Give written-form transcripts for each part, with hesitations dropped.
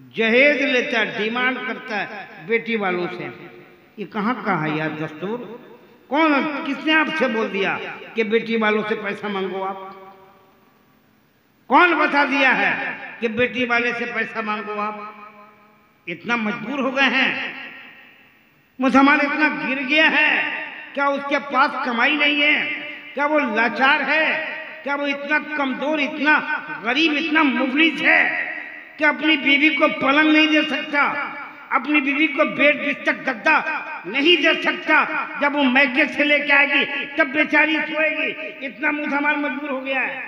जहेज लेता है, डिमांड करता है बेटी वालों से। ये कहाँ है यार दस्तूर? कौन, किसने आपसे बोल दिया कि बेटी वालों से पैसा मांगो आप? कौन बता दिया है कि बेटी वाले से पैसा मांगो आप? इतना मजबूर हो गए हैं, मुसलमान इतना गिर गया है, क्या उसके पास कमाई नहीं है? क्या वो लाचार है? क्या वो इतना कमजोर, इतना गरीब, इतना मुफलिस है कि अपनी बीवी को पलंग नहीं दे सकता, अपनी बीवी को बेड बिस्तर गद्दा नहीं दे सकता? जब वो मैके से लेके आएगी तब बेचारी सोएगी। इतना मुसलमान मजबूर हो गया है।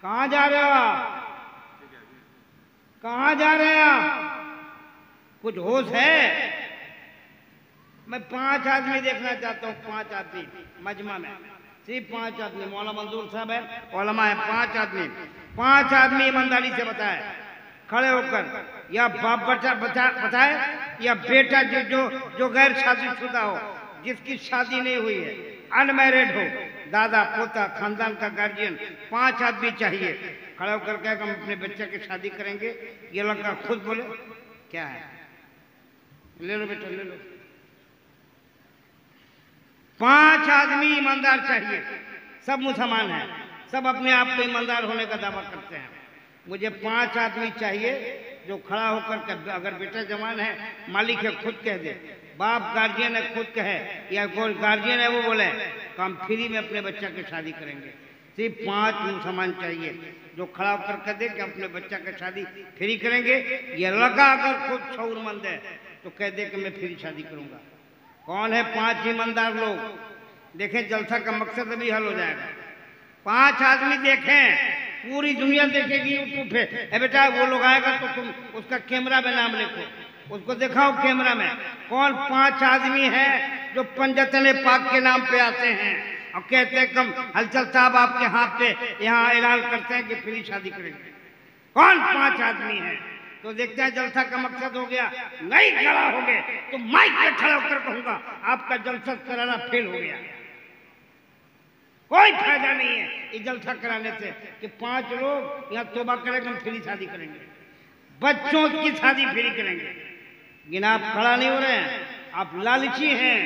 कहाँ जा रहे हो आप? कहाँ जा रहे हैं आप? कुछ होश है? मैं 5 आदमी देखना चाहता हूँ, 5 आदमी मजमा में, सिर्फ 5 आदमी। मौलाना मंजूर साहब है, उलमा है, 5 आदमी, 5 आदमी ईमानदारी से बताए खड़े होकर, या बाप बताए या बेटा जो गैर शादीशुदा हो, जिसकी शादी नहीं हुई है, अनमैरिड हो, दादा पोता खानदान का गार्जियन, 5 आदमी चाहिए। खड़े होकर कहे हम अपने बच्चे की शादी करेंगे। ये लड़का खुद बोले क्या है, ले लो बेटा ले लो। 5 आदमी ईमानदार चाहिए, सब मुसलमान हैं, सब अपने आप को ईमानदार होने का दावा करते हैं। मुझे 5 आदमी चाहिए जो खड़ा होकर, अगर बेटा जवान है, मालिक है, खुद कह दे, बाप गार्जियन है खुद कहे, या कोई गार्जियन है वो बोले तो हम फ्री में अपने बच्चा की शादी करेंगे। सिर्फ 5 मुसलमान चाहिए जो खड़ा होकर कह दे कि अपने बच्चा की शादी फ्री करेंगे। ये लड़का अगर खुद शऊरमंद है तो कह दे कि मैं फ्री शादी करूंगा। कौन है 5 ईमानदार लोग? देखें, जलसा का मकसद अभी हल हो जाएगा। 5 आदमी देखें, पूरी दुनिया देखेगी यूट्यूब पे। ए बेटा वो लोग आएगा तो तुम उसका कैमरा में नाम लिखो, उसको दिखाओ कैमरा में कौन 5 आदमी है जो पंजतने पाक के नाम पे आते हैं और कहते हैं कम हलचल साहब आपके हाथ पे यहाँ ऐलान करते हैं कि फ्री शादी करेंगे। कौन 5 आदमी है? तो देखते हैं जलसा का मकसद हो गया, नहीं खड़ा हो गए तो माइक पे खड़ा होकर कहूंगा आपका जलसा कराना फेल हो गया। कोई फायदा नहीं है इस जलसा कराने से कि 5 लोग यहाँ तोबा करेंगे, हम फ्री शादी करेंगे, बच्चों की शादी फ्री करेंगे। लेकिन आप खड़ा नहीं हो रहे हैं, आप लालची हैं।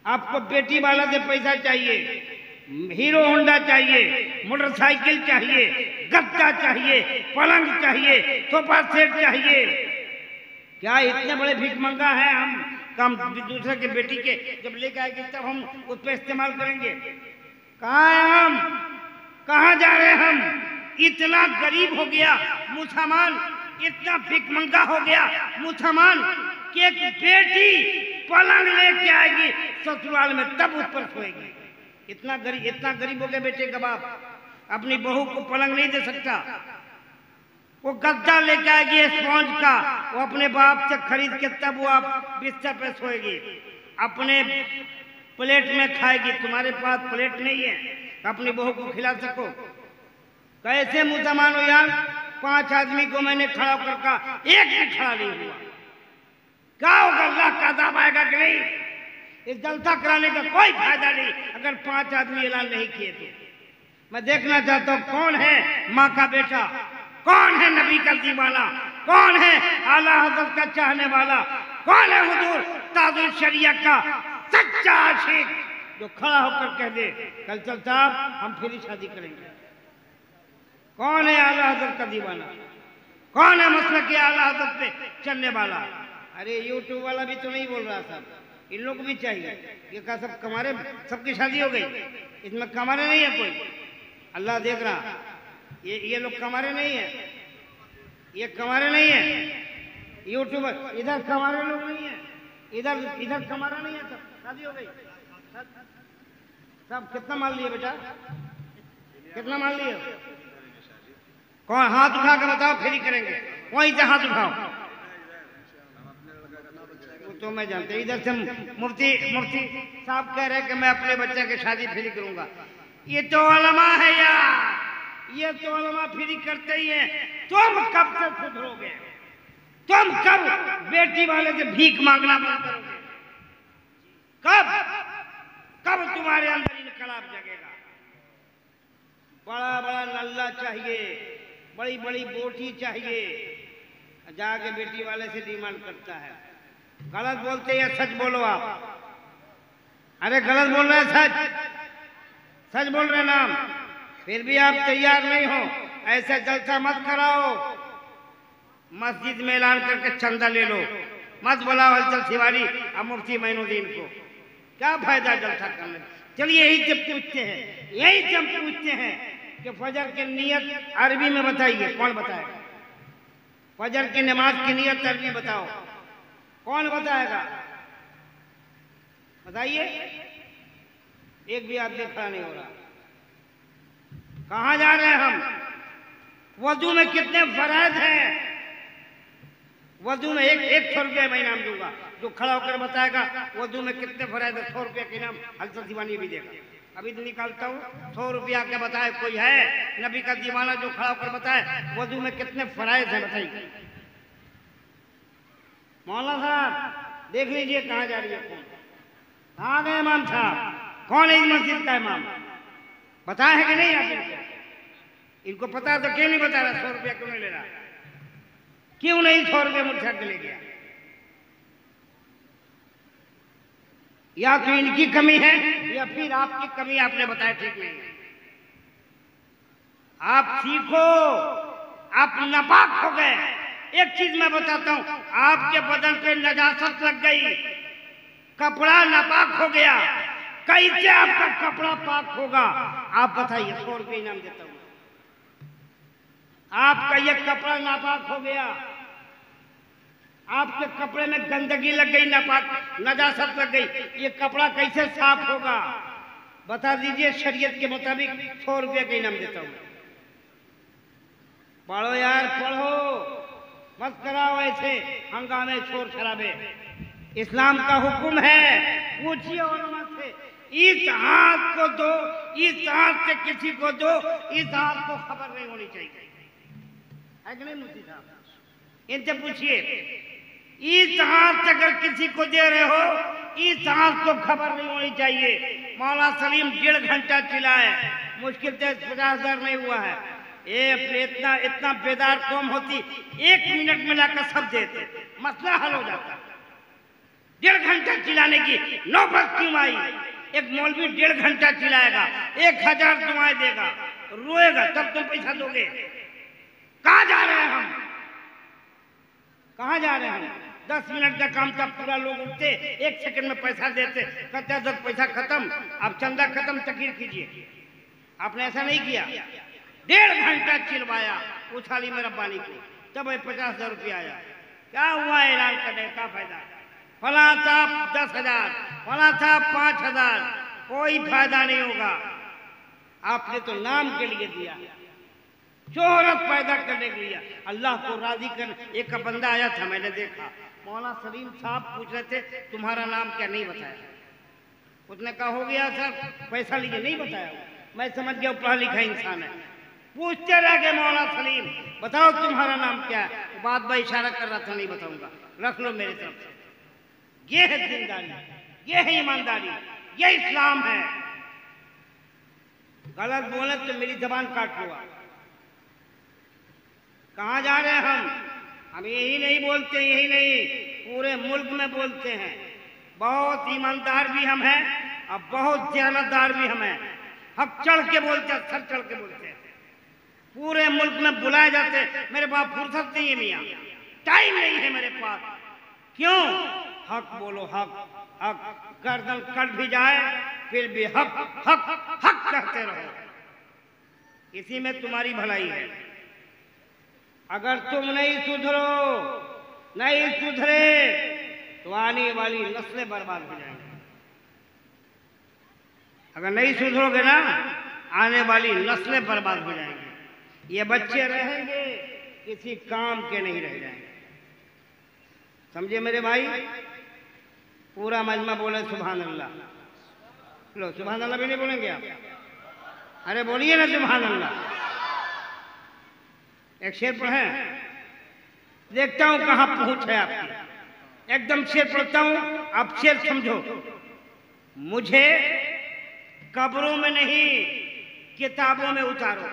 आपको बेटी वाला से पैसा चाहिए, हीरो होंडा चाहिए, मोटरसाइकिल चाहिए, गद्दा चाहिए, पलंग चाहिए, सोफा सेट चाहिए। क्या इतने बड़े भीख मंगा है हम दूसरे के बेटी के जब लेके आएगी तब हम उस पर इस्तेमाल करेंगे? कहाँ है हम? कहाँ जा रहे हैं हम? इतना गरीब हो गया मुसलमान, इतना भीख मंगा हो गया मुसलमान कि एक बेटी पलंग लेके आएगी ससुराल में तब उस पर सोएगी। इतना गरीब हो गया बेटे का बाप, अपनी बहू को पलंग नहीं दे सकता। वो गद्दा लेके आएगी स्पॉन्ज का, वो अपने बाप से खरीद के तब वो आप बिस्तर पे सोएगी, अपने प्लेट में खाएगी। तुम्हारे पास प्लेट नहीं है अपनी बहू को खिला सको? कैसे मुसलमान हो यार? 5 आदमी को मैंने खड़ा होकर कहा, एक भी खड़ा नहीं हुआ। क्या होगा? अल्लाह का अज़ाब आएगा कि नहीं? इस जलसा कराने का कोई फायदा नहीं अगर 5 आदमी ऐलान नहीं किए तो। मैं देखना चाहता हूँ कौन है माँ का बेटा, कौन है नबी का दीवाना, कौन है आला हज़रत का चाहने वाला, कौन है हुजूर ताजुल शरिया का सच्चा आशिक जो खड़ा होकर कह दे कल चल साहब हम फ्री शादी करेंगे। कौन है आला हज़रत का दीवाना? कौन है मसलक के आला हज़रत पे चलने वाला? अरे यूट्यूब वाला भी तो नहीं बोल रहा साहब, इन लोग भी चाहिए। ये क्या सब कमारे, सबकी शादी हो गई, इसमें कमारे नहीं है कोई? अल्लाह देख रहा, ये लोग कमारे नहीं है, ये कमारे नहीं है। यूट्यूबर इधर कमारे लोग नहीं है, इधर कमारा नहीं है, सब शादी हो गई। सब कितना माल लिए बेटा? कितना माल लिए? कौन? हाथ उठा के बताओ, फ्री करेंगे। वहीं से हाथ उठाओ। तो मैं जानते इधर से मुफ्ती साहब कह रहे हैं कि मैं अपने बच्चे की शादी फ्री करूंगा। ये तो उलमा है यार, ये तो उलमा फ्री करते ही हैं। तुम कब से सुधरोगे? तुम कब बेटी वाले से भीख मांगना बंद करोगे? कब तुम्हारे अंदर इनकलाब जगेगा? बड़ा बड़ा नल्ला चाहिए, बड़ी बड़ी बोटी चाहिए, जाके बेटी वाले से डिमांड करता है। गलत बोलते या सच बोलो आप? अरे गलत बोल रहे हैं, सच बोल रहे नाम, फिर भी आप तैयार नहीं हो। ऐसे जलसा मत कराओ, मस्जिद में ऐलान करके चंदा ले लो, मत बुलाओ हलचल तिवारी और मुफ्ती मोइनुद्दीन को। क्या फायदा जलसा करने? चलिए यही जब पूछते हैं कि फजर की नियत अरबी में बताइए, कौन बताएगा? फजर की नमाज की नियत अरबी बताओ, कौन बताएगा? बताइए। एक भी आदमी खड़ा नहीं हो रहा। कहां जा रहे हैं हम? वजू में कितने फराइज हैं? वजू में एक 100 रुपये मैं इनाम दूंगा जो खड़ा होकर बताएगा वजू में कितने फराइज है। 100 रुपये का इनाम हलचल दीवानी भी देगा। अभी तो निकालता हूँ, 100 रुपया के बताए कोई है नबी का दीवाना जो खड़ा होकर बताए वजू में कितने फराइज है? बताइए। मौलाना साहब देख लीजिए कहाँ जा रही है कौन? कहाँ गए इमाम साहब? कौन है इस मस्जिद का इमाम? बताया है कि नहीं आप इनको पता तो क्यों नहीं बता रहा? 100 रुपया क्यों नहीं ले रहा? क्यों नहीं 100 रुपये मुझसे के ले गया? या तो इनकी कमी है या फिर आपकी कमी, आपने बताया ठीक नहीं है। आप सीखो, आप नापाक हो गए। एक चीज मैं बताता हूं, आपके बदन पे नजासत लग गई, कपड़ा नापाक हो गया, कैसे आपका कपड़ा पाक होगा? आप बताइए। 100 रुपये इनाम देता हूं। आपका ये कपड़ा नापाक हो गया, आपके कपड़े में गंदगी लग गई, नापाक नजासत लग गई, ये कपड़ा कैसे साफ होगा? बता दीजिए। शरीयत के मुताबिक 100 रुपये का इनाम देता हूं। पढ़ो यार, पढ़ो, मत कराओ ऐसे हंगामे शोर शराबे। इस्लाम का हुक्म है, पूछिए उलमा से, इस हाथ को दो, इस हाथ से किसी को दो, इस हाथ को खबर नहीं होनी चाहिए, है कि नहीं मुफ्ती साहब? इनसे पूछिए, इस हाथ से अगर किसी को दे रहे हो, इस हाथ को खबर नहीं होनी चाहिए। मौला सलीम 1.5 घंटा चिल्लाए, मुश्किल से 50,000 नहीं हुआ है। इतना बेदार कौम होती 1 मिनट में लाकर सब देते, मसला हल हो जाता। 1.5 घंटा चिल्लाने की नौबत क्यों आई? एक मौलवी 1.5 घंटा चिल्लाएगा, 1000 दुआएं देगा, रोएगा, तब तुम पैसा दोगे? कहाँ जा रहे हैं हम? कहाँ जा रहे हैं हम? 10 मिनट का काम था, पूरा लोग उठते 1 सेकंड में पैसा देते, कहते जब पैसा खत्म, अब चंदा खत्म, तकरीर कीजिए। आपने ऐसा नहीं किया। 1.5 घंटा चिल्लाया उछाली में रब्बानी को, तब 50,000 रुपया आया। क्या हुआ ऐलान करने का फायदा? फला था 10,000, फला था 5,000, कोई फायदा नहीं होगा। आपने तो नाम के लिए दिया, शोहरत पैदा करने के लिए, अल्लाह को राजी करने। एक बंदा आया था, मैंने देखा, मौला सलीम साहब पूछ रहे थे तुम्हारा नाम क्या? नहीं बताया। उसने कहा हो गया सर, पैसा लीजिए। नहीं बताया। मैं समझ गया पढ़ा लिखा इंसान है। पूछते रह गए मौला सलीम बताओ तुम्हारा नाम क्या है? बात भाई इशारा कर रहा था, नहीं बताऊंगा, रख लो मेरी तरफ से। ये है जिंदारी, ये है ईमानदारी, ये इस्लाम है। गलत बोले तो मेरी जबान काट लो। कहाँ जा रहे हैं हम यही नहीं बोलते, यही नहीं, पूरे मुल्क में बोलते हैं। बहुत ईमानदार भी हम हैं और बहुत ज़ियानतदार भी हम हैं। हक चढ़ के बोलते हैं, सर चढ़ के बोलते हैं। पूरे मुल्क में बुलाए जाते हैं। मेरे पास फुर्सत नहीं है मियाँ, टाइम नहीं है मेरे पास। क्यों? हक बोलो, हक हक, गर्दन कट भी जाए फिर भी हक हक हक कहते रहो, इसी में तुम्हारी भलाई है। अगर तुम नहीं सुधरो, नहीं सुधरे तो आने वाली नस्लें बर्बाद हो जाएंगी। अगर नहीं सुधरोगे ना, आने वाली नस्लें बर्बाद हो जाएंगी। ये बच्चे रहेंगे किसी काम के नहीं रह जाएंगे। समझे मेरे भाई? पूरा मजमा बोले सुभान अल्लाह। लो सुभान अल्लाह भी नहीं बोलेंगे आप? अरे बोलिए ना सुभान अल्लाह। एक शेर पढ़े, देखता हूं कहां पहुंच है आपकी। एकदम शेर पढ़ता हूं, आप शेर समझो। मुझे कब्रों में नहीं किताबों में उतारो।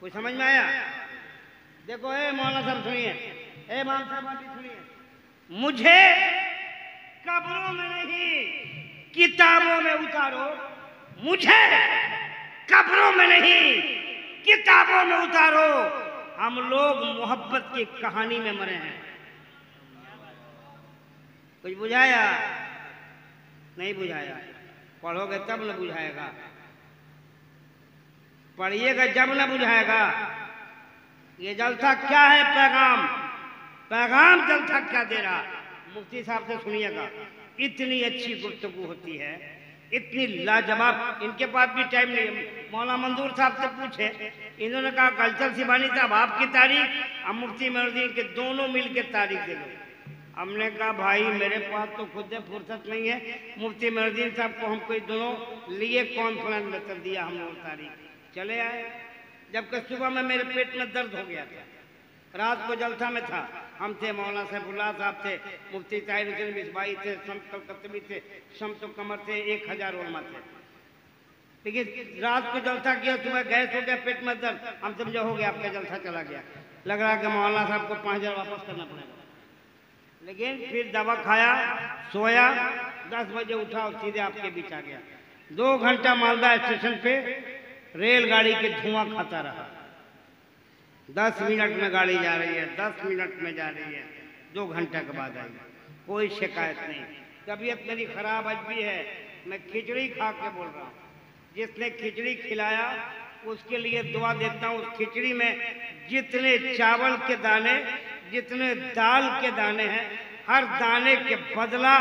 कोई समझ में आया? देखो मौलाना साहब सुनिए, इमाम साहब आप भी सुनिए, मुझे कब्रों में नहीं किताबों में उतारो, मुझे कब्रों में नहीं किताबों में उतारो, हम लोग मोहब्बत की कहानी में मरे हैं। कुछ बुझाया? नहीं बुझाया। पढ़ोगे तब न बुझाएगा, पढ़िएगा जब न बुझाएगा। ये जलसा क्या है? पैगाम, पैगाम जलसा क्या दे रहा? मुफ्ती साहब से सुनिएगा, इतनी अच्छी गुफ्तगू होती है, इतनी लाजवाब। इनके पास भी टाइम नहीं। मौलाना मंजूर साहब से पूछे, इन्होंने कहा कल्चर सिबानी साहब आपकी तारीख, अब मुफ्ती मेहरुद्दीन के दोनों मिलकर तारीख दे दो। हमने कहा भाई मेरे पास तो खुद फुर्सत नहीं है, मुफ्ती मेहरुद्दीन साहब को हम कोई दोनों लिए कॉन्फ्रेंस में कर दिया हम लोग तारीख। चले आए, जबकि सुबह में मेरे पेट में दर्द हो गया था, रात को जलसा में था। हम थे, मौलाना सैफुल्लाह साहब थे, मुफ्ती ताहिर हुसैन मिसबाही थे, शम्स कतबी थे, शम्स कमर थे, 1000 उलमा थे। लेकिन रात को जलसा किया, सुबह गैस हो गया, पेट में दर्द, हम समझे हो गया आपका जलसा चला गया। लग रहा कि मौलाना साहब को 5000 वापस करना पड़ेगा। लेकिन फिर दवा खाया, सोया, 10 बजे उठा और सीधे आपके बीच आ गया। 2 घंटा मालदा स्टेशन पे रेलगाड़ी के धुआं खाता रहा। 10 मिनट में गाड़ी जा रही है, 10 मिनट में जा रही है, 2 घंटे के बाद आई, कोई शिकायत नहीं। तबीयत मेरी खराब आज भी है, मैं खिचड़ी खा के बोल रहा हूँ। जिसने खिचड़ी खिलाया उसके लिए दुआ देता हूँ। उस खिचड़ी में जितने चावल के दाने, जितने दाल के दाने हैं, हर दाने के बदला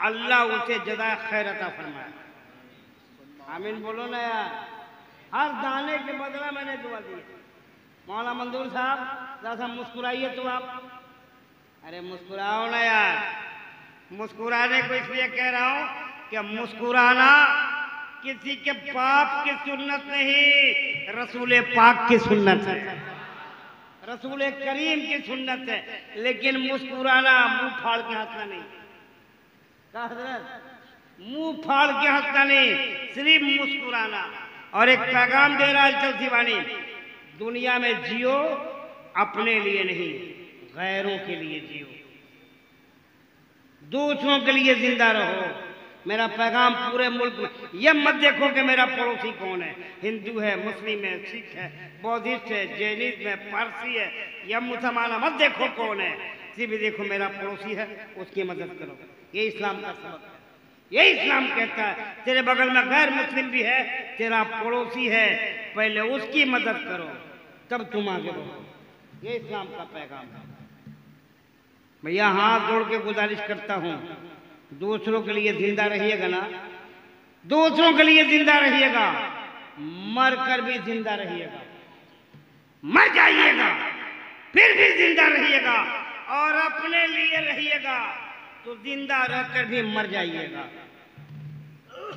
अल्लाह उसे जज़ा खैर अता फरमाए। आमीन बोलो ना यार। हर दाने के बदला मैंने दुआ दी। मौलाना मंजूर साहब जरा मुस्कुराइए तो आप। अरे मुस्कुराओ ना यार। मुस्कुराने को इसलिए कह रहा हूं कि मुस्कुराना किसी के बाप की सुन्नत नहीं, रसूल पाक की सुन्नत है, रसूल करीम की सुन्नत है। लेकिन मुस्कुराना मुंह फाड़ के हंसना नहीं। क्या हजरत? मुंह फाड़ के हंसना नहीं, सिर्फ मुस्कुराना। और एक पैगाम दे रहा है चल सिवानी, दुनिया में जियो अपने लिए नहीं, गैरों के लिए जियो, दूसरों के लिए जिंदा रहो। मेरा पैगाम पूरे मुल्क में यह मत देखो कि मेरा पड़ोसी कौन है, हिंदू है, मुस्लिम है, सिख है, बौद्धिस्ट है, जैनिज्म है, पारसी है या मुसलमान है, मत देखो कौन है, सिर्फ देखो मेरा पड़ोसी है, उसकी मदद करो। ये इस्लाम का सबक है। ये इस्लाम कहता है तेरे बगल में गैर मुस्लिम भी है, तेरा पड़ोसी है, पहले उसकी मदद करो तब तुम आगे बढ़ो। ये इस्लाम का पैगाम है। भैया हाथ जोड़ के गुजारिश करता हूं, दूसरों के लिए जिंदा रहिएगा ना, दूसरों के लिए जिंदा रहिएगा, मर कर भी जिंदा रहिएगा। मर जाइएगा फिर भी जिंदा रहिएगा, और अपने लिए रहिएगा तो जिंदा रहकर भी मर जाइएगा,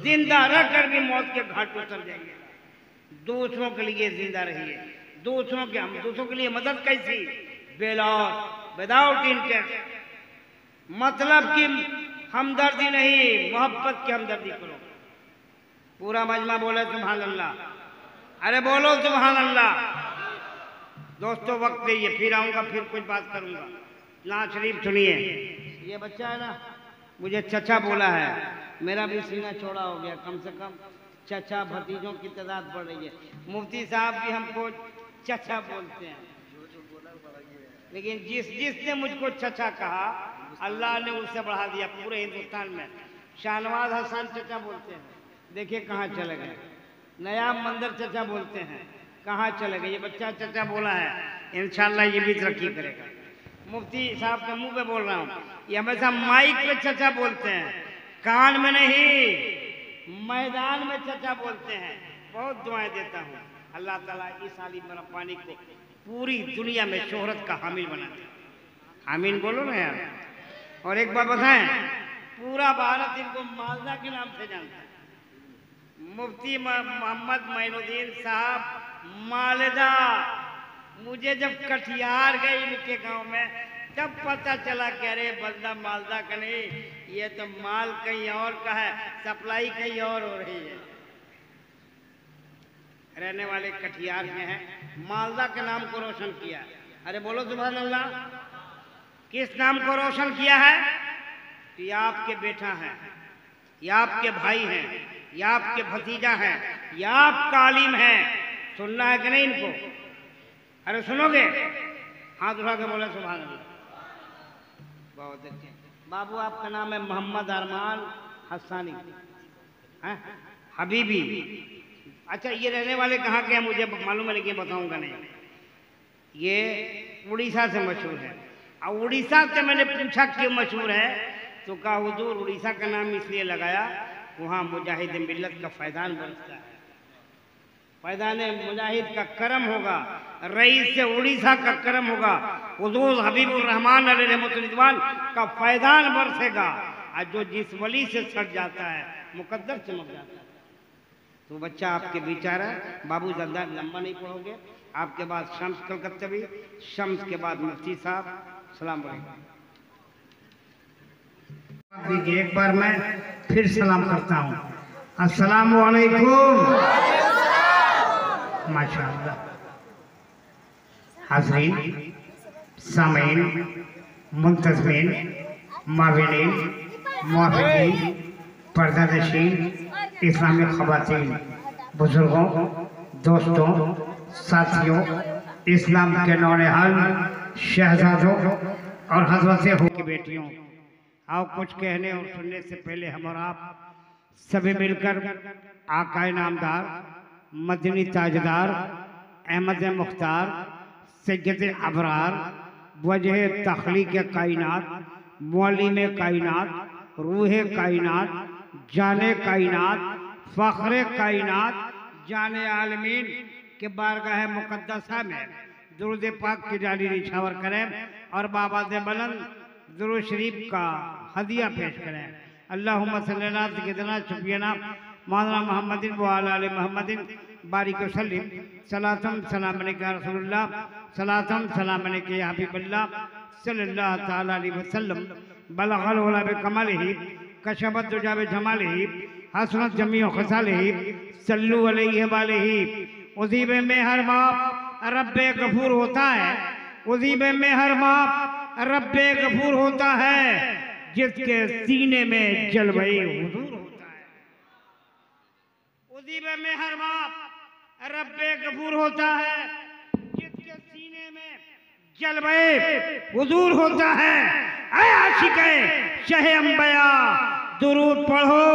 जिंदा रहकर भी मौत के घाट उतर जाइएगा। दूसरों के लिए जिंदा रहिए। दूसरों के लिए मदद कैसी? विदाउट इंटरेस्ट, मतलब कि हमदर्दी नहीं, मोहब्बत की हमदर्दी करो। पूरा मजमा बोले सुभान अल्लाह। अरे बोलो सुभान अल्लाह। दोस्तों वक्त दीजिए, फिर आऊंगा, फिर कुछ बात करूंगा। ना शरीफ सुनिए। ये बच्चा है ना, मुझे चचा बोला है, मेरा भी सीना चौड़ा हो गया। कम से कम चचा भतीजों की तादाद बढ़ रही है। मुफ्ती साहब भी हमको चचा बोलते हैं, लेकिन जिसने मुझको चचा कहा अल्लाह ने उससे बढ़ा दिया पूरे हिंदुस्तान में। शाहनवाज हसन चचा बोलते हैं, देखिए कहाँ चले गए। नयाब मंदिर चचा बोलते हैं, कहाँ चले गए। ये बच्चा चचा बोला है, इंशाल्लाह ये भी तरक्की करेगा। मुफ्ती साहब के मुंह पे बोल रहा हूँ, ये हमेशा माइक पे चचा बोलते हैं, कान में नहीं, मैदान में चचा बोलते हैं। बहुत दुआएं देता हूँ, अल्लाह ताला इस आलिम मेरा पानी को पूरी दुनिया में शोहरत का हामिल बना दे। आमीन बोलो ना यार। और एक बात बताएं, पूरा भारत इनको मालदा के नाम से जानता है। मुफ्ती मोहम्मद मोइनुद्दीन साहब मालदा। मुझे जब कटिहार गए इनके गांव में, तब पता चला कि अरे बंदा मालदा का नहीं, ये तो माल कहीं और का है, सप्लाई कहीं और हो रही है। रहने वाले कटिहार में हैं, मालदा के नाम को रोशन किया। अरे बोलो सुभान अल्लाह। किस नाम को रोशन किया है? ये आपके बेटा है, ये आपके भाई हैं, ये आपके भतीजा हैं, ये आपका आलिम है। सुनना है कि नहीं इनको? अरे सुनोगे? हाथ उठा के बोले सुभान अल्लाह। बहुत अच्छे बाबू, आपका नाम है मोहम्मद अरमान हसानी है, हबीबी। अच्छा, ये रहने वाले कहाँ के हैं मुझे मालूम है, लेकिन बताऊंगा नहीं। ये उड़ीसा से मशहूर है। और उड़ीसा से मैंने पूछा क्यों मशहूर है, तो कहा हुजूर उड़ीसा का नाम इसलिए लगाया, वहाँ मुजाहिद मिल्लत का फैजान बरसता है। फैजान मुजाहिद का करम होगा, रईस से उड़ीसा का करम होगा, हुजूर हबीबुर रहमान अलैहिर्रहमतुल्लाह का फैजान बरसेगा। और जो जिस वली से सट जाता है मुकद्दर चमक जाता है। तो बच्चा आपके बिचारा बाबू ज़्यादा लंबा नहीं पढ़ोगे। आपके बाद शम्स कलकत्तवी, शम्स के बाद मुफ्ती साहब। सलाम अलैकुम। एक बार मैं फिर सलाम करता हूँ, अस्सलाम वालेकुम। माशाअल्लाह। हाज़रीन, सामीन, मुंतज़मीन, माविनीन, मुआफ़िकीन, पर्दानशीन, इस्लामी ख़वातीन, बुज़ुर्गों, दोस्तों, साथियों, इस्लाम के नौनिहाल शहजादों और हज़रत हो की बेटियों, आओ कुछ कहने और सुनने से पहले हम और आप सभी मिलकर आकाए नामदार, मदनी ताजदार, अहमद मुख्तार, सैयद अबरार, वजह तख्लीक कायनात, मुअल्लिम कायनात, रूह कायनात, जाने कायनात, फ़ख्र कायनात, जाने आलमीन के बारगाह मुक़द्दसा में दुरूद पाक की जाली निछावर करें और बाबा दे बुलंद दुरूद शरीफ का हदिया पेश करें। अल्लाहुम्मा सल्ली अला सय्यिदिना शफीना मौलाना मुहम्मदिन व अला आलि मुहम्मदिन बारिक वसल्लिम। सलातम सलाम अलैका या रसूलल्लाह, सलातम सलाम अलैका या हबीबल्लाह सल्लल्लाहु तआला अलैहि वसल्लम। बलगल उला बिकमालिही, कशफत दुजा बिजमालिही, हसनत जमीउ खसालिही, सल्लु अलैहि वालिही। उज़ीब में हर बाप रब्बे गफूर होता है, उज़ीब में हर बाप रब्बे गफूर होता है, जिसके सीने में जलवे हुजूर होता है। उज़ीब में हर बाप रब्बे गफूर होता है, जिसके सीने में जलवे हुजूर होता है। ऐ आशिक़े शहे अंबिया, दुरूद पढ़ो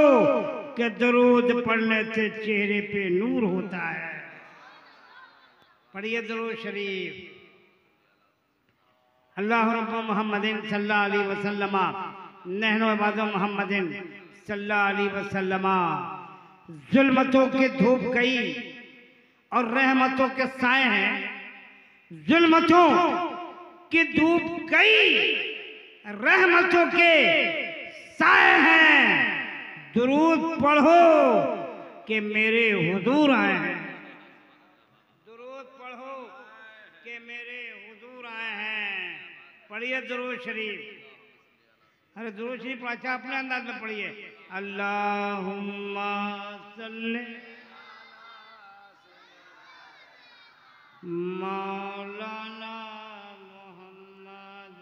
कि दुरूद पढ़ने से चेहरे पे नूर होता है। पढ़िए दुरूद शरीफ। अल्लाह रब्बु मुहम्मदिन सल्लल्लाहु अलैहि वसल्लम, नहनु इबादु मुहम्मदिन सल्लल्लाहु अलैहि वसल्लम। जुल्मतों की धूप गई और रहमतों के साए हैं। जुल्मतों की धूप गई, रहमतों के साए हैं। दुरूद पढ़ो कि मेरे हुजूर आए हैं। दुरूद पढ़ो कि मेरे हुजूर आए हैं। पढ़िए दुरूद शरीफ। अरे दुरूद शरीफ अच्छा अपने अंदाज में पढ़िए। अल्लाहुम्मा सल्ली मौलाना मोहम्मद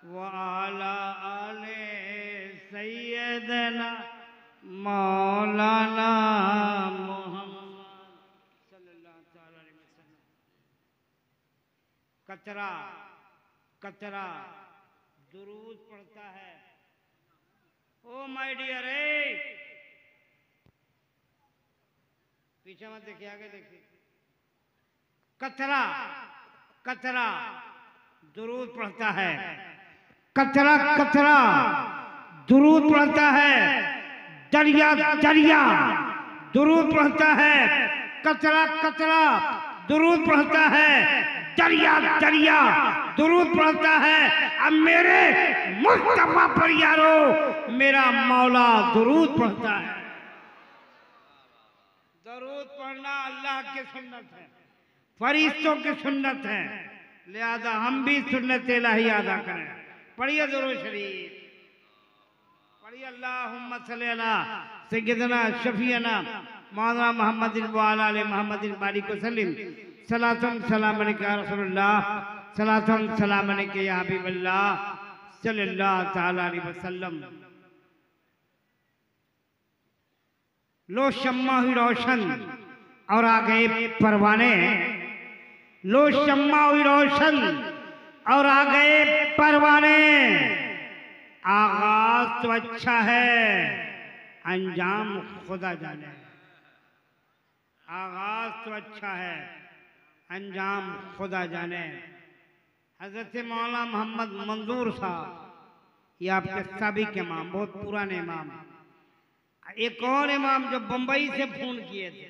व अला आले सैयदना मौलाना मोहम्मद सल्लल्लाहु अलैहि वसल्लम। कतरा कतरा दुरूद पढ़ता है। ओ माय डियर, पीछे मत देखिए, आगे देखिए। कतरा कतरा दुरूद पढ़ता है। कतरा कतरा दुरूद पढ़ता है। दरिया दरिया दुरूद पढ़ता है। कतरा कतरा दुरूद पढ़ता है। दरिया दरिया दुरूद पढ़ता है। अब मेरे मुस्तफा पर यारो मेरा मौला दुरूद पढ़ता है। दुरूद पढ़ना अल्लाह की सुन्नत है, फरिश्तों की सुन्नत है, लिहाजा हम भी सुन्नत इलाही अदा करें। पढ़िए दुरूद शरीफ। पढ़िए अल्लाहुम्मा सल्ली अला सय्यिदना शफीना मौलाना मुहम्मदिन व अला आलि मुहम्मदिन बारिक वसल्लिम। सलातम सलाम अलैका या रसूलल्लाह, सलातम सलाम अलैका या हबीबल्लाह सल्लल्लाहु तआला अलैहि वसल्लम। लो शम्मा हुई रोशन और आ गए परवाने, लो शम्मा हुई रोशन और आ गए परवाने। आगाज तो अच्छा है, अंजाम खुदा जाने। आगाज तो अच्छा है, अंजाम खुदा जाने। हजरत मौलाना मोहम्मद मंजूर साहब, ये आपके साबिक इमाम, बहुत पुराने इमाम। एक और इमाम जो बंबई से फोन किए थे,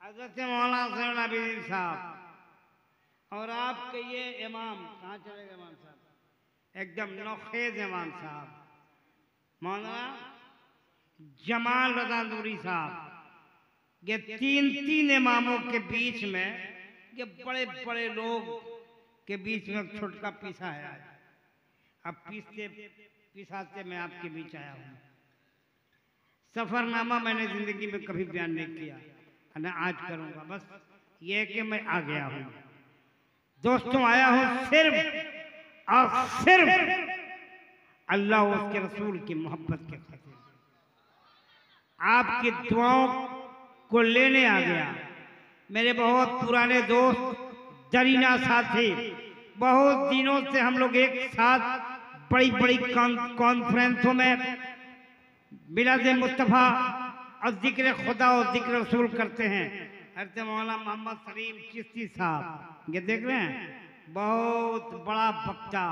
हजरत मौलाना सैयद अबीद साहब। और आपके ये इमाम कहाँ चले गए इमाम साहब, एकदम नौखेज इमाम साहब, मौलाना जमाल रजा नूरी साहब। ये तीन इमामों के बीच में, ये बड़े बड़े लोग के बीच में छोटका पीसा है आज। अब पीसते पिसाते मैं आपके बीच आया हूँ। सफरनामा मैंने जिंदगी में कभी बयान नहीं किया, ना आज करूंगा। बस ये कि मैं आ गया हूँ दोस्तों, आया हूँ सिर्फ और सिर्फ अल्लाह और उसके रसूल की मोहब्बत के खातिर। आपकी दुआओं को लेने आ गया। मेरे बहुत पुराने दोस्त दरीना साथी, बहुत दिनों से हम लोग एक साथ बड़ी बड़ी कॉन्फ्रेंसों में मिलाद मुस्तफ़ा और जिक्र खुदा और जिक्र रसूल करते हैं। हज़रत मौलाना मोहम्मद सलीम चिश्ती साहब, ये देख रहे हैं, बहुत बड़ा वक्ता,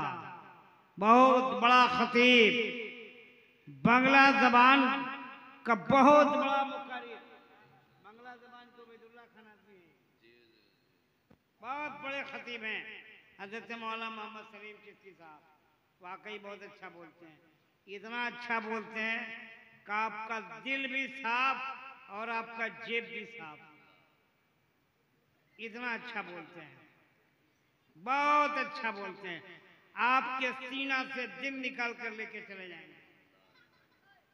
बहुत बड़ा खतीब, बांग्ला जबान का बहुत बड़ा मुकारी। बांग्ला जबान तो उबैदुल्लाह खान आदमी है, बहुत बड़े खतीब हैं हज़रत मौलाना मोहम्मद सलीम चिश्ती साहब। वाकई बहुत अच्छा बोलते हैं, इतना अच्छा बोलते हैं कि आपका दिल भी साफ और आपका जेब भी साफ। इतना अच्छा बोलते हैं, बहुत अच्छा बोलते हैं। आपके सीना से दिल निकाल कर लेके चले जाएंगे।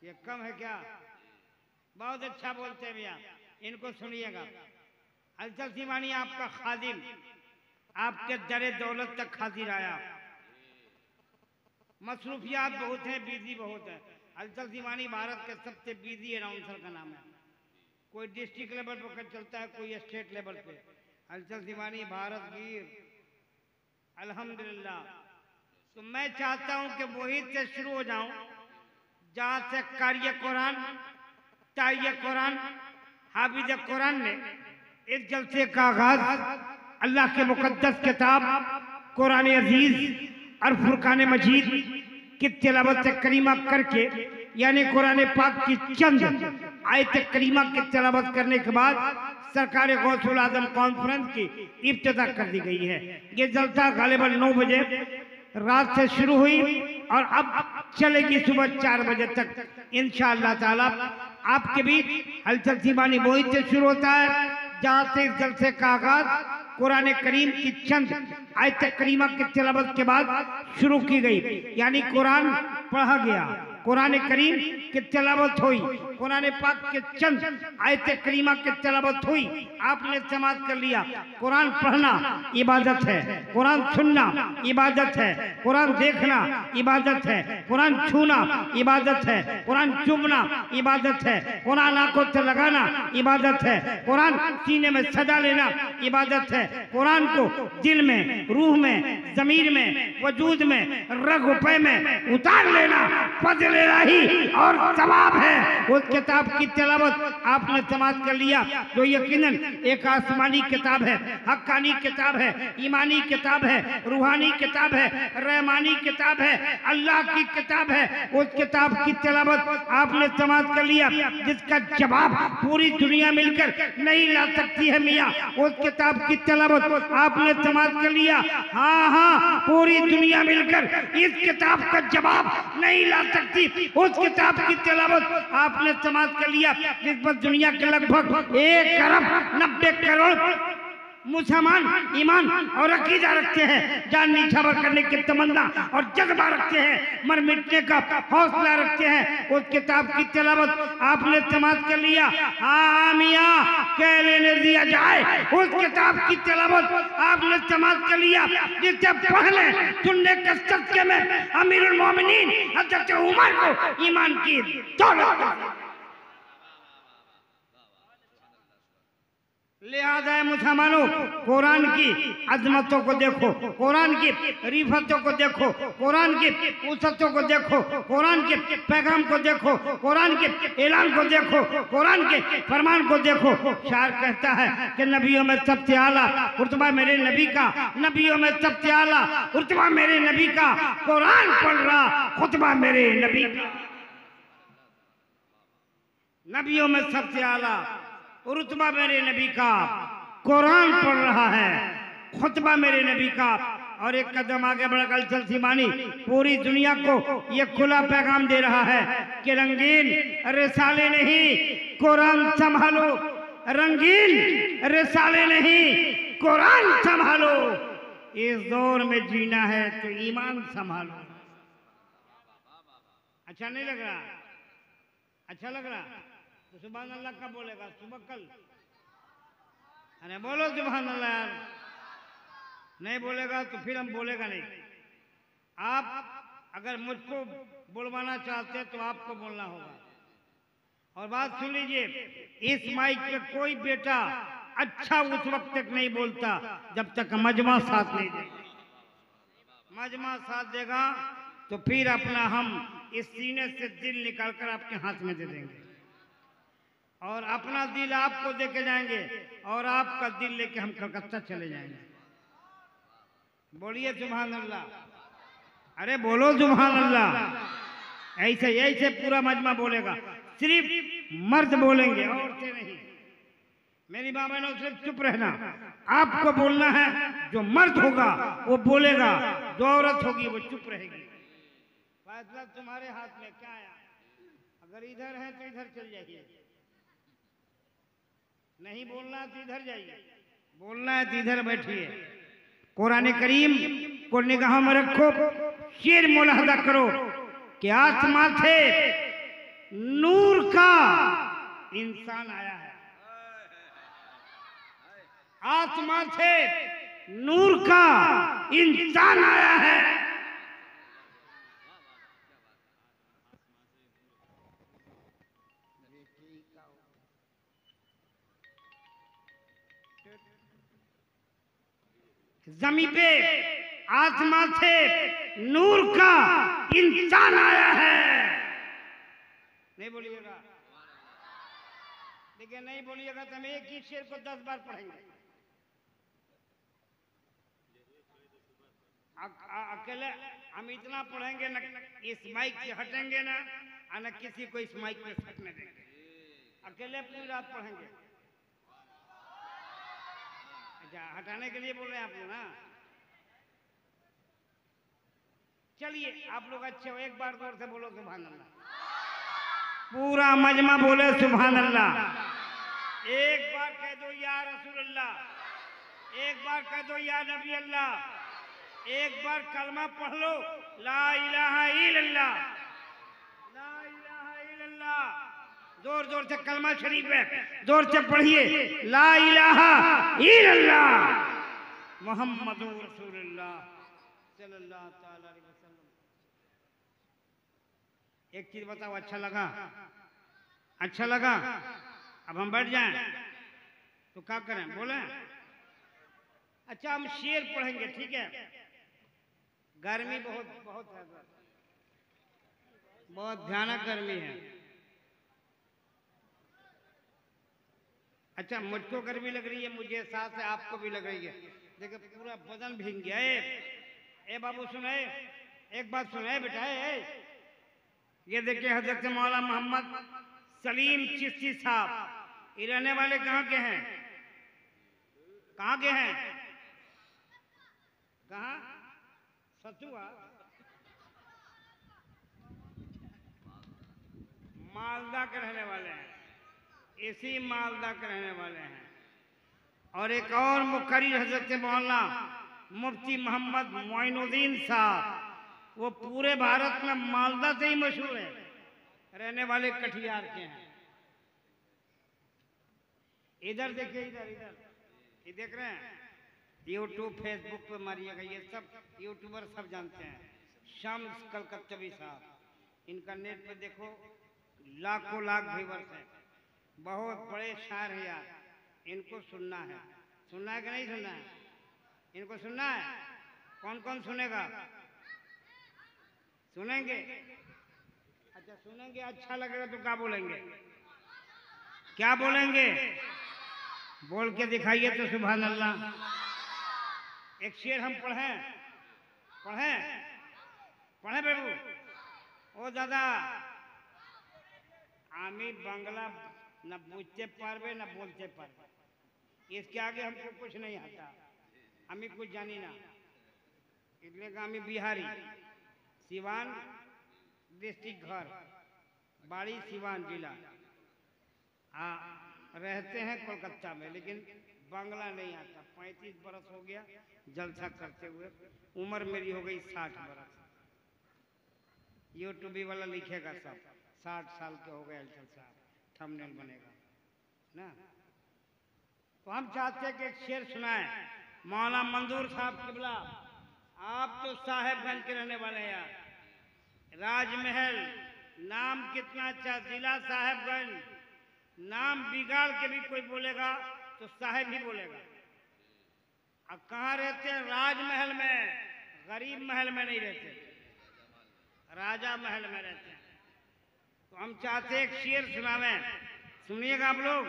ये कम है क्या? बहुत अच्छा बोलते हैं भैया, इनको सुनिएगा। अलचल सीमानी आपका खादिम, आपके दरे दौलत तक हाजिर आया। मसरूफियात बहुत है, बिजी बहुत है। अलचल सीमानी भारत के सबसे बिजी अनाउंसर का नाम है। कोई डिस्ट्रिक्ट लेवल पर चलता है, कोई स्टेट लेवल पे। अलचल सीमानी भारत वीर, अल्हम्दुलिल्लाह। तो मैं चाहता हूं कि वही से शुरू हो जाऊं जहां से कारी कुरान, ताई कुरान, हाफिज कुरान ने इस जलसे का आगाज अल्लाह के मुकद्दस किताब कुरान अजीज और फुरकान मजीद की तिलावत करीमा करके, यानी कुरान पाक की चंद आयत करीमा की तिलावत करने के बाद सरकार गौसुल आजम कॉन्फ्रेंस की इब्तिदा कर दी गई है। ये जलसा गालिबन 9 बजे रात से शुरू हुई और अब चलेगी सुबह 4 बजे तक इंशाअल्लाह ताला। आपके बीच हलचल सीमानी मोहित से शुरू होता है, जहाँ से इस जलसे का आगाज कुरान करीम की चंद आयत करीमा की तिलावत के बाद शुरू की गई। यानी कुरान पढ़ा गया, कुरान करीम की तिलावत हुई, कुरान पाक के चंद आयत करीमा की तिलावत हुई, आपने समाप्त कर लिया। कुरान पढ़ना इबादत है, कुरान सुनना इबादत है, कुरान देखना इबादत है, कुरान छूना इबादत है, कुरान चुमना इबादत है, कुरान आंखों से लगाना इबादत है, कुरान सीने में सजा लेना इबादत है, कुरान को दिल में, रूह में, जमीर में, वजूद में, रग पे में उतार लेना फजल इलाही और सवाब है। उस किताब की तिलावत आपने समाप्त कर लिया, जो यकीनन एक आसमानी किताब है, हक्कानी किताब है, ईमानी किताब है, रूहानी किताब है, रहमानी किताब है, अल्लाह की किताब है। उस किताब की तिलावत आपने समाप्त कर लिया, जिसका जवाब पूरी दुनिया मिलकर नहीं ला सकती है मियाँ। उस किताब की तिलावत आपने समाप्त कर लिया। हाँ हाँ, पूरी दुनिया मिलकर इस किताब का जवाब नहीं ला सकती। उस किताब की तिलावत आपने समाप्त कर लिया, जिस पर दुनिया के लगभग 1 अरब 90 करोड़ मुसलमान ईमान और अकीदा रखते हैं, जान नीछावर करने की तमन्ना और जज्बा रखते हैं, मर मिटने का हौसला रखते हैं। उस किताब की तिलावत आपने समाप्त कर लिया, हाँ मियां कह लेने दिया जाए, उस किताब की तिलावत आपने समाप्त कर लिया जिससे पहले सुनने के सदके में अमीरुल मोमिनीन हज़रत उमर को ईमान की दौलत। लिहाजा मुसलमानों, कुरान की अजमतों को देखो, कुरान की रिफतों को देखो, कुरान की उसतों को देखो, कुरान के पैगाम को देखो, कुरान के ऐलान को देखो, कुरान के फरमान को देखो। शायर कहता है कि नबियों में सबसे आला रुतबा मेरे नबी का, नबियों में सबसे आला रुतबा मेरे नबी का, कुरान पढ़ रहा खुतबा मेरे नबी का। नबियों में सबसे आला रुतबा मेरे नबी का, कुरान पढ़ रहा है खुतबा मेरे नबी का। और एक कदम आगे बढ़कर चल सीमानी पूरी दुनिया को ये खुला पैगाम दे रहा है कि रंगीन रिसाले नहीं कुरान संभालो, रंगीन रिसाले नहीं कुरान संभालो। इस दौर में जीना है तो ईमान संभालो। अच्छा नहीं लग रहा? अच्छा लग रहा तो सुभान अल्लाह का बोलेगा सुबह कल? अरे बोलो सुभान अल्लाह यार। नहीं बोलेगा तो फिर हम बोलेगा नहीं। आप अगर मुझको बुलवाना चाहते हैं तो आपको बोलना होगा। और बात सुन लीजिए, इस माइक पे कोई बेटा अच्छा उस वक्त तक नहीं बोलता जब तक मजमा साथ नहीं देगा। मजमा साथ देगा तो फिर अपना हम इस सीने से दिल निकालकर आपके हाथ में दे देंगे और अपना दिल आपको देके जाएंगे और आपका दिल लेके हम कलकत्ता चले जाएंगे। बोलिए सुभान अल्लाह। अरे बोलो सुभान अल्लाह। ऐसे ऐसे पूरा मजमा बोलेगा, सिर्फ मर्द बोलेंगे, औरतें नहीं। मेरी माँ बहनों सिर्फ चुप रहना, आपको बोलना है। जो मर्द होगा वो बोलेगा, जो औरत होगी वो चुप रहेगी। फैसला तुम्हारे हाथ में। क्या है, अगर इधर है तो इधर चल जाइए, नहीं बोलना है तो इधर जाइए, बोलना है तो इधर बैठिए। कुरान करीम को निगाह में रखो, शेर मुलाहजा करो कि आसमान से नूर का इंसान आया है। आसमान से नूर का इंसान आया है। जमीन पे आसमान से नूर का इंसान आया है। नहीं बोलिएगा, देखिए नहीं बोलिएगा तो हम एक ही शेर को 10 बार पढ़ेंगे। अकेले हम इतना पढ़ेंगे न, इस माइक से हटेंगे ना, और न किसी को इस माइक पे सटने देंगे। अकेले पूरी रात पढ़ेंगे। अच्छा, हटाने के लिए बोल रहे हैं आप लोग ना? चलिए आप लोग अच्छे हो, एक बार जोर से बोलो सुभान अल्लाह। पूरा मजमा बोले सुभान अल्लाह। एक बार कह दो या रसूल अल्लाह, एक बार कह दो या नबी अल्लाह, एक बार कलमा पढ़ लो, ला इलाहा इल्लल्लाह, ला इलाहा इल्लल्लाह। जोर जोर से कलमा शरीफ है, जोर से पढ़िए, ला इलाहा इल्लल्लाह मुहम्मदुर रसूलुल्लाह सल्लल्लाहु ताला अलैहि वसल्लम। एक चीज बताओ, अच्छा लगा? अच्छा लगा? अब हम बैठ जाएं तो क्या करें, बोले? अच्छा हम शेर पढ़ेंगे, ठीक है? गर्मी बहुत बहुत है, बहुत भयानक गर्मी है। अच्छा मुझको गर्मी लग रही है, मुझे साथ है आपको भी लग रही है। देखिए पूरा बदन भीग गया। ए बाबू सुने, एक बात सुने बेटा। ये देखिए हजरत मौला मोहम्मद सलीम चिश्ती साहब, ये रहने वाले कहाँ के हैं? कहाँ के हैं? कहाँ? सतुआ मालदा के रहने वाले हैं, इसी मालदा के रहने वाले हैं। और एक और मुकर्रिर हजरत मौलाना मुफ्ती मोहम्मद मोइनुद्दीन साहब, वो पूरे भारत में मालदा से ही मशहूर है, रहने वाले कटिहार के हैं। इधर देखिए, इधर इधर ये देख रहे हैं, यूट्यूब फेसबुक पे मारिएगा, ये सब यूट्यूबर सब जानते हैं। शम्स कलकत्तवी साहब, इनका नेट पे देखो, लाखों लाख व्यूअर्स हैं, बहुत बड़े शायर हैं यार, इनको सुनना है। सुनना है कि नहीं सुनना है? इनको सुनना है। कौन कौन सुनेगा? सुनेंगे? अच्छा सुनेंगे, अच्छा लगेगा तो क्या बोलेंगे? क्या बोलेंगे? बोल के दिखाइए तो सुभान अल्लाह। एक शेर हम पढ़ें, पढ़ें पढ़े बेबू। ओ दादा, आमी बांग्ला न बुझते पारबे न बोलते पारबे, इसके आगे हमको कुछ नहीं आता, हमें कुछ जानी ना। इसलिए का हमें बिहारी, सिवान डिस्ट्रिक्ट, घर बाड़ी सिवान जिला, रहते हैं कोलकाता में, लेकिन बांग्ला नहीं आता। 35 बरस हो गया जलसा करते हुए, उम्र मेरी हो गई 60 बरस। यूट्यूब वाला लिखेगा सब 60 साल के हो गए जलसा, थंबनेल बनेगा ना। तो हम चाहते हैं कि एक शेर सुनाएं। मौलाना मंजूर साहब किबला, आप तो साहेबगंज के रहने वाले हैं यार, राजमहल नाम कितना अच्छा, जिला साहेबगंज, नाम बिगाड़ के भी कोई बोलेगा तो साहेब ही बोलेगा। अब कहाँ रहते हैं? राजमहल में, गरीब महल में नहीं रहते, राजा महल में रहते हैं। तो हम चाहते एक शेर सुनावें, सुनिएगा आप लोग।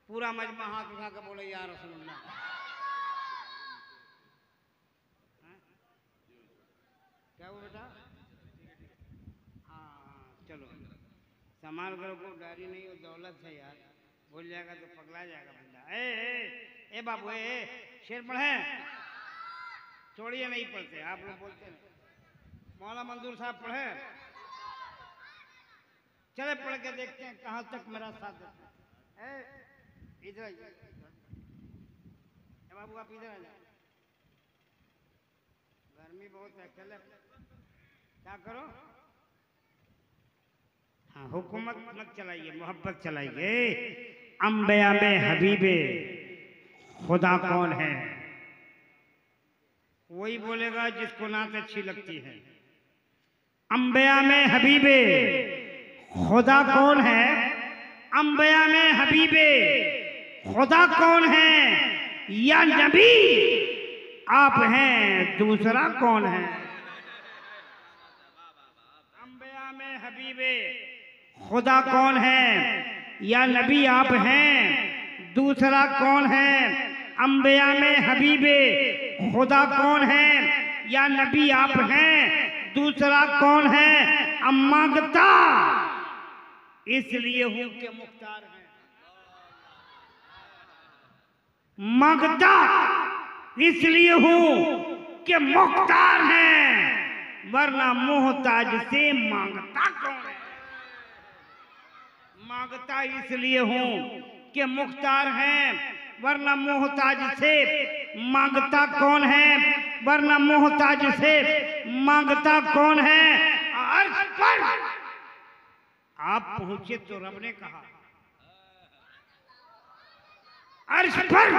पूरा मजमा हाथ उठा के बोले या रसूलुल्लाह। क्या वो बेटा? हाँ चलो, संभाल करो, को गाड़ी नहीं हो, दौलत है यार, भूल जाएगा तो पगला जाएगा बंदा। ए बाबू, शेर पढ़े, छोड़िए, नहीं पढ़ते आप लोग, बोलते नहीं। मौलाना मंजूर साहब पढ़े, चले पढ़ के देखते हैं कहाँ तक मेरा साथ देते हैं। इधर आइए बाबू, आप इधर आ जाए, गर्मी बहुत है, चले क्या करो। हाँ, हुकूमत मत चलाइए, मोहब्बत चलाइए। अंबिया में हबीबे खुदा कौन है? वही बोलेगा जिसको नात अच्छी लगती है। अंबिया में हबीबे खुदा कौन है? अंबिया में हबीबे खुदा कौन है? या नबी आप हैं, दूसरा कौन है? अंबिया में हबीबे खुदा कौन है? या नबी आप हैं, दूसरा कौन है? अंबिया में हबीबे खुदा कौन है? या नबी आप हैं, दूसरा कौन है? मांगता इसलिए हूं कि मुख्तार है, मांगता इसलिए हूं कि मुख्तार है, वरना मोहताज से मांगता कौन है? मांगता इसलिए हूं कि मुख्तार है, वरना मोहताज से मांगता कौन है? वरना मोहताज से मांगता कौन है? अर्श पर आप पहुंचे तो रब ने कहा, अर्श पर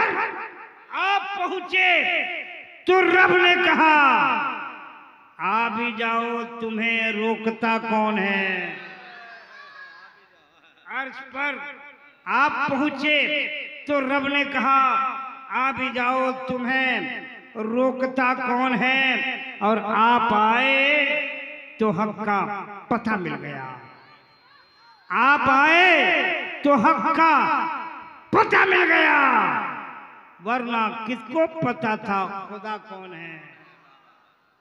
आप पहुंचे तो रब ने कहा, आ भी जाओ तुम्हें रोकता कौन है? अर्श पर आप पहुंचे तो रब ने कहा, आ भी जाओ तुम्हें रोकता कौन है? और आप आए तो हक का पता मिल गया, आप आए तो हक का पता मिल गया, वरना किसको पता था खुदा कौन है?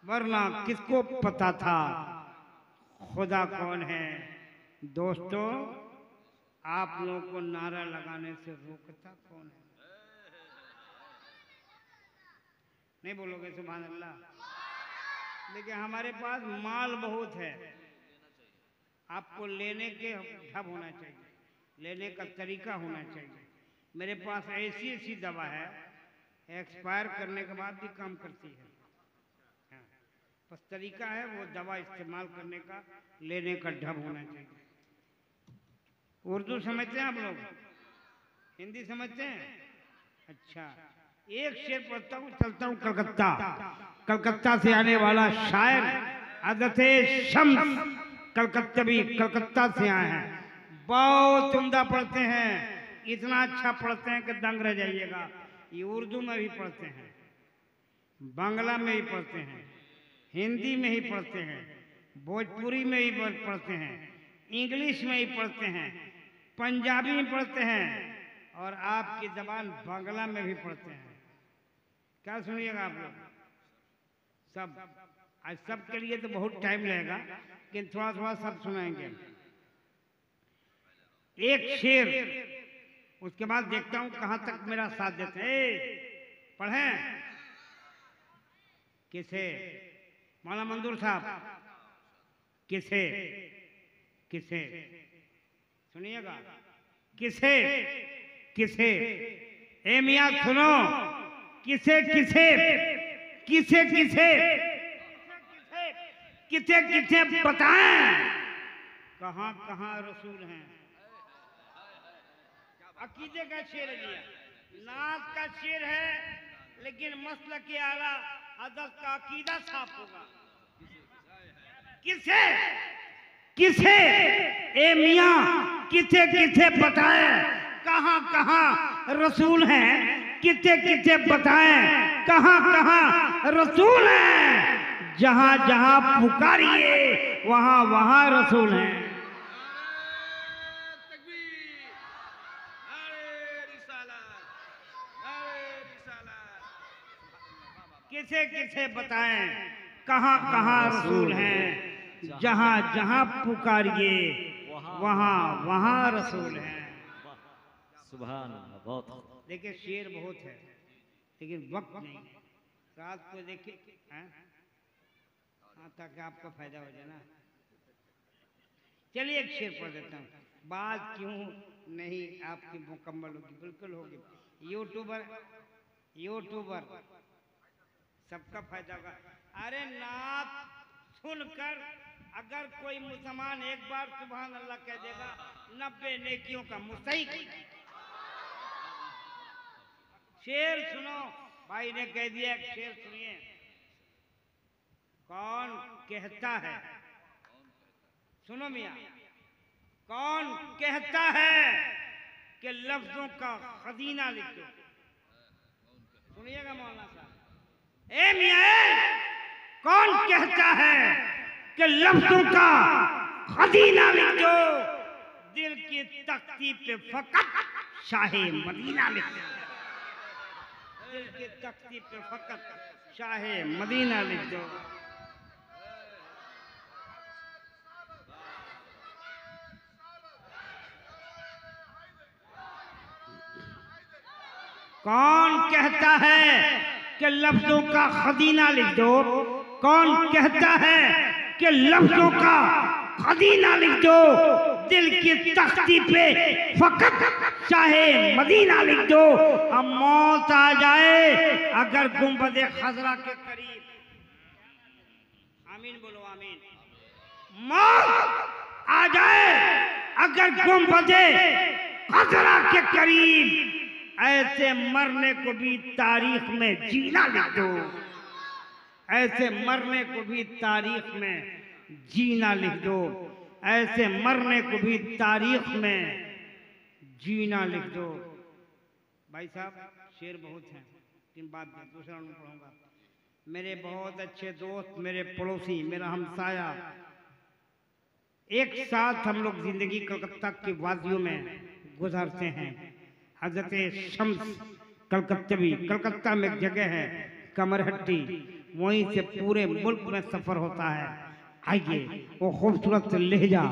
वरना किसको पता था खुदा कौन है? दोस्तों, आप लोगों को नारा लगाने से रोकता कौन है? नहीं बोलोगे सुभान अल्लाह? लेकिन हमारे पास माल बहुत है, आपको लेने के ढब होना चाहिए, लेने का तरीका होना चाहिए। मेरे पास ऐसी ऐसी दवा है, एक्सपायर करने के बाद भी काम करती है। हाँ, बस तरीका है वो दवा इस्तेमाल करने का, लेने का ढंग होना चाहिए। उर्दू समझते हैं आप लोग? हिंदी समझते हैं? अच्छा, एक शेर पढ़ता हूँ, चलता हूँ कलकत्ता। कलकत्ता से आने वाला शायर आदते शम्स कलकत्तवी, कलकत्ता से आए हैं। बहुत उम्दा पढ़ते हैं, इतना अच्छा पढ़ते हैं कि दंग रह जाइएगा। ये उर्दू में भी पढ़ते हैं, बांग्ला में भी पढ़ते हैं, हिंदी में ही पढ़ते हैं, भोजपुरी में ही पढ़ते हैं, इंग्लिश में ही पढ़ते हैं, पंजाबी में पढ़ते हैं, और आपकी जबान बांग्ला में भी पढ़ते हैं। क्या सुनिएगा आप लोग सब? आज सब के लिए तो बहुत टाइम लगेगा, लेकिन थोड़ा थोड़ा सब सुनाएंगे। एक शेर, उसके बाद देखता हूं कहां तक मेरा साथ देते हैं। पढ़ें किसे? मौलाना मंजूर साहब, किसे? किसे? सुनिएगा, किसे? किसे? ए मियां सुनो, किसे किसे? किसे किसे? किसे किसे बताएं कहां कहां रसूल हैं? अकीदे का शेर है दिया, नात का शेर है, लेकिन मसलक के आला हज़रत का अकीदा साफ होगा। किसे? किसे? ए मियां किसे किसे बताएं कहां कहां रसूल हैं? किसे किसे बताएं कहां कहां रसूल हैं? जहां जहां पुकारिए वहां वहां रसूल हैं। किसे किसे बताएं कहां कहां रसूल हैं? जहां जहां पुकारिए वहां वहां रसूल हैं। सुभान अल्लाह। बहुत देखिए शेर बहुत है, लेकिन वक्त नहीं। रात को देखिए, हाँ, ताकि आपका फायदा हो जाए ना। चलिए एक शेर पढ़ देता हूँ, बात क्यों नहीं आपकी मुकम्मल होगी? बिल्कुल होगी। यूट्यूबर सबका फायदा होगा। अरे नात सुनकर अगर कोई मुसलमान एक बार सुभान अल्लाह कह देगा, 90 नेकियों का मुस्तहिक। शेर सुनो, भाई ने कह दिया एक शेर सुनिए। कौन कहता है, सुनो मियां, कौन कहता है कि लफ्जों का खजीना लिख दो? सुनिएगा मौलाना साहब। ए मियां, कौन कहता है कि लफ्जों का खजीना लिख दो? दिल की तख्ती पे फकत शाहे मदीना लिख दो। दिल की तख्ती पे फकत शाहे मदीना लिख दो। कौन कहता है कि लफ्जों का खजीना लिख दो? कौन कहता है कि लफ्जों का खजीना लिख दो? दिल की तख्ती पे फकत चाहे मदीना लिख दो। अब मौत आ जाए अगर गुंबद खजरा के करीब, आमीन बोलो आमीन। मौत आ जाए अगर गुंबद खजरा के करीब, ऐसे मरने को भी तारीख में जीना लिख दो। ऐसे मरने को भी तारीख में जीना लिख दो। ऐसे मरने को भी तारीख में जीना लिख दो। भाई साहब शेर बहुत हैं, लेकिन बात दूसरा नहीं पढ़ूंगा। मेरे बहुत अच्छे दोस्त, मेरे पड़ोसी, मेरा हमसाया, एक साथ हम लोग जिंदगी कलकत्ता की वादियों में गुजारते हैं। हजरत शम्स कलकत्तवी, कलकत्ता में एक जगह है कमरहट्टी, वहीं से पूरे मुल्क में सफर होता है। आइए वो खूबसूरत लहजा,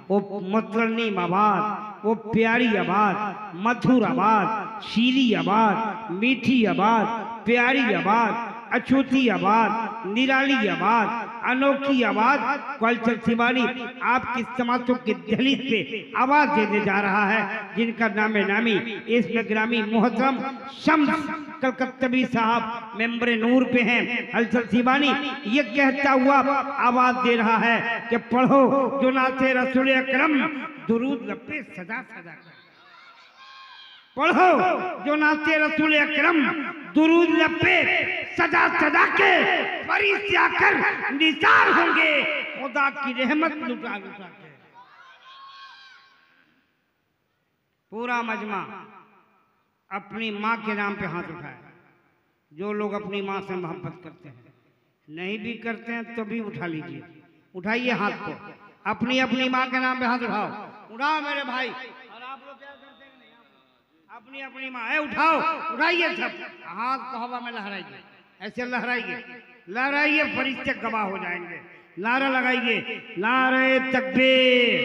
वो मतरनीम आवाज, वो प्यारी आवाज, मधुर आवाज, शीरी आवाज, मीठी आवाज, प्यारी आवाज, अछूती आवाज, निराली आवाज, अनोखी आवाज कल्चर शिवानी आपकी समाजों की दहलीज पे आवाज देने जा रहा है, जिनका नामे नामी इसमें ग्रामी मोहतरम शम्स कलकत्तवी साहब मेंबर नूर पे हैं। हलचल शिवानी ये कहता हुआ आवाज दे रहा है कि पढ़ो जो नाते रसूल अकरम दुरूद लपे सदा सदा कर। पढ़ो जो नाते रसूल अकरम दुरूद लपे सदा सदा के फरिश्ते आकर निसार होंगे खुदा की रहमत लुटा लुटा के। पूरा मजमा अपनी माँ के नाम पे हाथ उठाए। जो लोग अपनी माँ से मोहब्बत करते हैं, नहीं भी करते हैं तो भी उठा लीजिए, उठाइए हाथ को, अपनी अपनी माँ के नाम पे हाथ उठाओ, उठाओ मेरे भाई। और आप लोग क्या करते हैं? अपनी अपनी माँ है, उठाओ, उठाइए सब, हाथ को हवा में लहराइए, ऐसे लहराइए, लहराइए, फरिश्ते गवाह हो जाएंगे। नारा लगाइए, नारे तकबीर,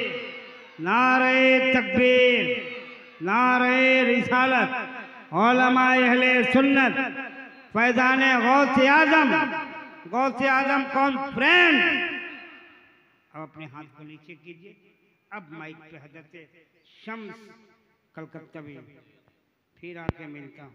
नारे तकबीर, नारे रिसालत, उलमाए अहले सुन्नत, फैजान गौसे आजम कॉन्फ्रेंस। अब अपने हाथ को नीचे कीजिए। अब माइक पे हजरत शम्स कलकत्तवी फिर आके मिलता हूँ।